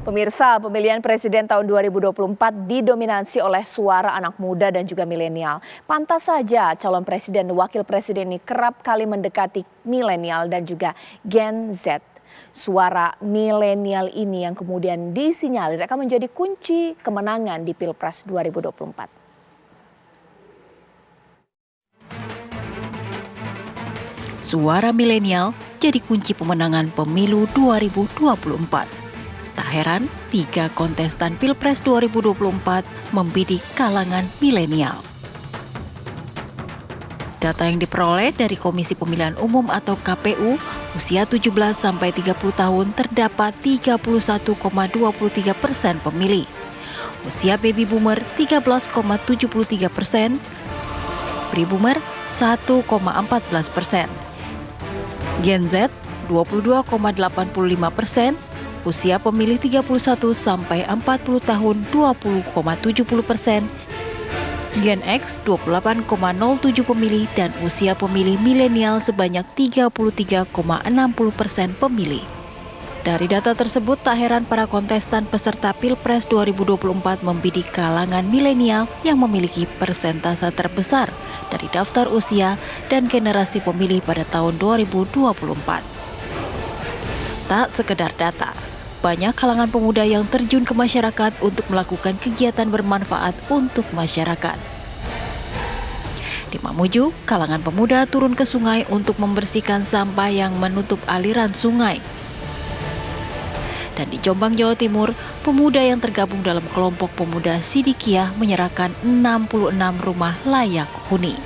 Pemirsa, pemilihan presiden tahun 2024 didominasi oleh suara anak muda dan juga milenial. Pantas saja calon presiden dan wakil presiden ini kerap kali mendekati milenial dan juga Gen Z. Suara milenial ini yang kemudian disinyalir akan menjadi kunci kemenangan di Pilpres 2024. Suara milenial jadi kunci pemenangan pemilu 2024. Tak heran, 3 kontestan Pilpres 2024 membidik kalangan milenial. Data yang diperoleh dari Komisi Pemilihan Umum atau KPU, usia 17 sampai 30 tahun terdapat 31,23% pemilih. Usia baby boomer 13,73%, pre-boomer 1,14%. Gen Z 22,85%, usia pemilih 31 sampai 40 tahun 20,70%, Gen X 28,07 pemilih dan usia pemilih milenial sebanyak 33,60% pemilih. Dari data tersebut, tak heran para kontestan peserta Pilpres 2024 membidik kalangan milenial yang memiliki persentase terbesar dari daftar usia dan generasi pemilih pada tahun 2024. Tak sekedar data, banyak kalangan pemuda yang terjun ke masyarakat untuk melakukan kegiatan bermanfaat untuk masyarakat. Di Mamuju, kalangan pemuda turun ke sungai untuk membersihkan sampah yang menutup aliran sungai. Dan di Jombang, Jawa Timur, pemuda yang tergabung dalam kelompok pemuda Sidikiyah menyerahkan 66 rumah layak huni.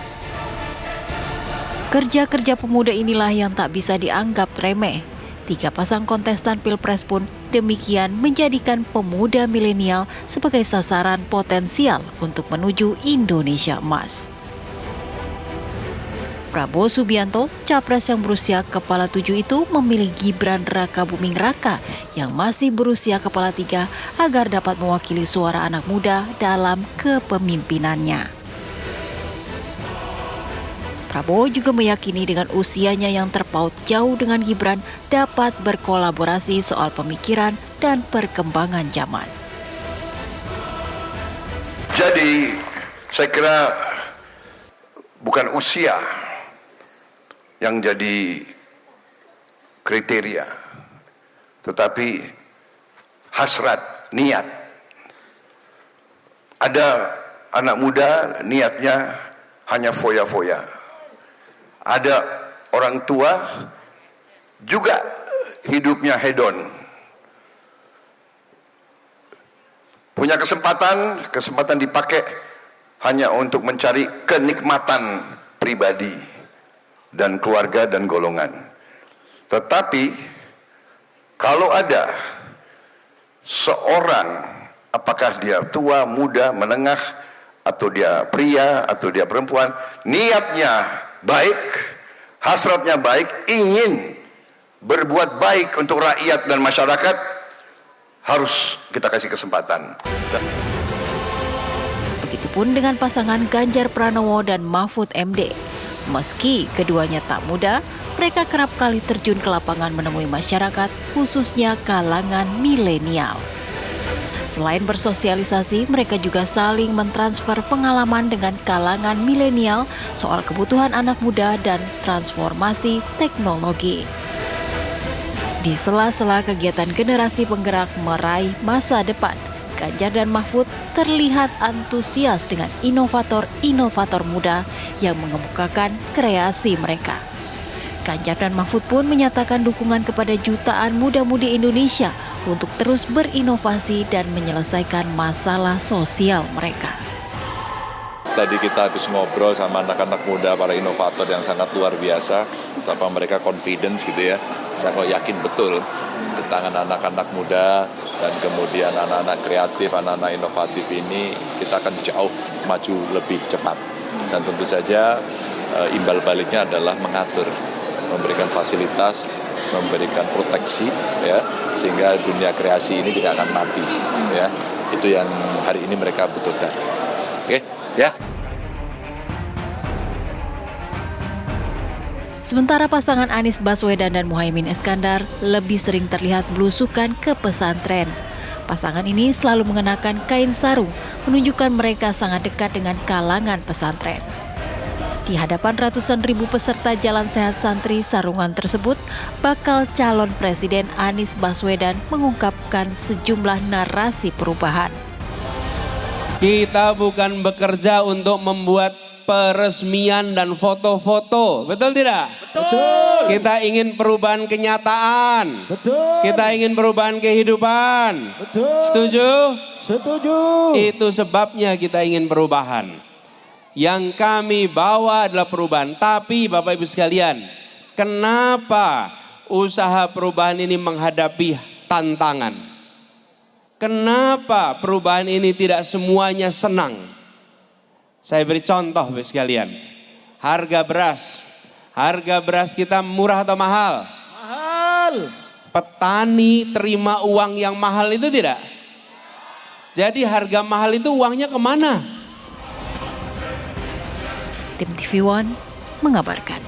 Kerja-kerja pemuda inilah yang tak bisa dianggap remeh. 3 pasang kontestan Pilpres pun demikian menjadikan pemuda milenial sebagai sasaran potensial untuk menuju Indonesia Emas. Prabowo Subianto, capres yang berusia kepala 7 itu memilih Gibran Rakabuming Raka yang masih berusia kepala 3 agar dapat mewakili suara anak muda dalam kepemimpinannya. Prabowo juga meyakini dengan usianya yang terpaut jauh dengan Gibran dapat berkolaborasi soal pemikiran dan perkembangan zaman. Jadi, saya kira bukan usia yang jadi kriteria, tetapi hasrat, niat. Ada anak muda niatnya hanya foya-foya. Ada orang tua juga hidupnya hedon. Punya kesempatan dipakai hanya untuk mencari kenikmatan pribadi dan keluarga dan golongan. Tetapi kalau ada seorang, apakah dia tua, muda, menengah, atau dia pria, atau dia perempuan, niatnya baik, hasratnya baik, ingin berbuat baik untuk rakyat dan masyarakat, harus kita kasih kesempatan. Begitupun dengan pasangan Ganjar Pranowo dan Mahfud MD. Meski keduanya tak muda, mereka kerap kali terjun ke lapangan menemui masyarakat, khususnya kalangan milenial. Selain bersosialisasi, mereka juga saling mentransfer pengalaman dengan kalangan milenial soal kebutuhan anak muda dan transformasi teknologi. Di sela-sela kegiatan generasi penggerak meraih masa depan, Ganjar dan Mahfud terlihat antusias dengan inovator-inovator muda yang mengemukakan kreasi mereka. Ganjar dan Mahfud pun menyatakan dukungan kepada jutaan muda-mudi Indonesia untuk terus berinovasi dan menyelesaikan masalah sosial mereka. Tadi kita habis ngobrol sama anak-anak muda, para inovator yang sangat luar biasa, betapa mereka confidence gitu ya. Saya yakin betul di tangan anak-anak muda dan kemudian anak-anak kreatif, anak-anak inovatif ini kita akan jauh maju lebih cepat. Dan tentu saja imbal baliknya adalah mengatur, memberikan fasilitas, memberikan proteksi, ya, sehingga dunia kreasi ini tidak akan mati. Ya, itu yang hari ini mereka butuhkan. Oke, ya. Sementara pasangan Anies Baswedan dan Muhaimin Iskandar lebih sering terlihat belusukan ke pesantren. Pasangan ini selalu mengenakan kain sarung, menunjukkan mereka sangat dekat dengan kalangan pesantren. Di hadapan ratusan ribu peserta Jalan Sehat Santri, sarungan tersebut, bakal calon Presiden Anies Baswedan mengungkapkan sejumlah narasi perubahan. Kita bukan bekerja untuk membuat peresmian dan foto-foto, betul tidak? Betul. Kita ingin perubahan kenyataan. Betul. Kita ingin perubahan kehidupan. Betul. Setuju? Setuju. Itu sebabnya kita ingin perubahan. Yang kami bawa adalah perubahan. Tapi Bapak Ibu sekalian, kenapa usaha perubahan ini menghadapi tantangan? Kenapa perubahan ini tidak semuanya senang? Saya beri contoh Bapak sekalian. Harga beras kita murah atau mahal? Mahal. Petani terima uang yang mahal itu tidak? Jadi harga mahal itu uangnya kemana? Tim TV One mengabarkan.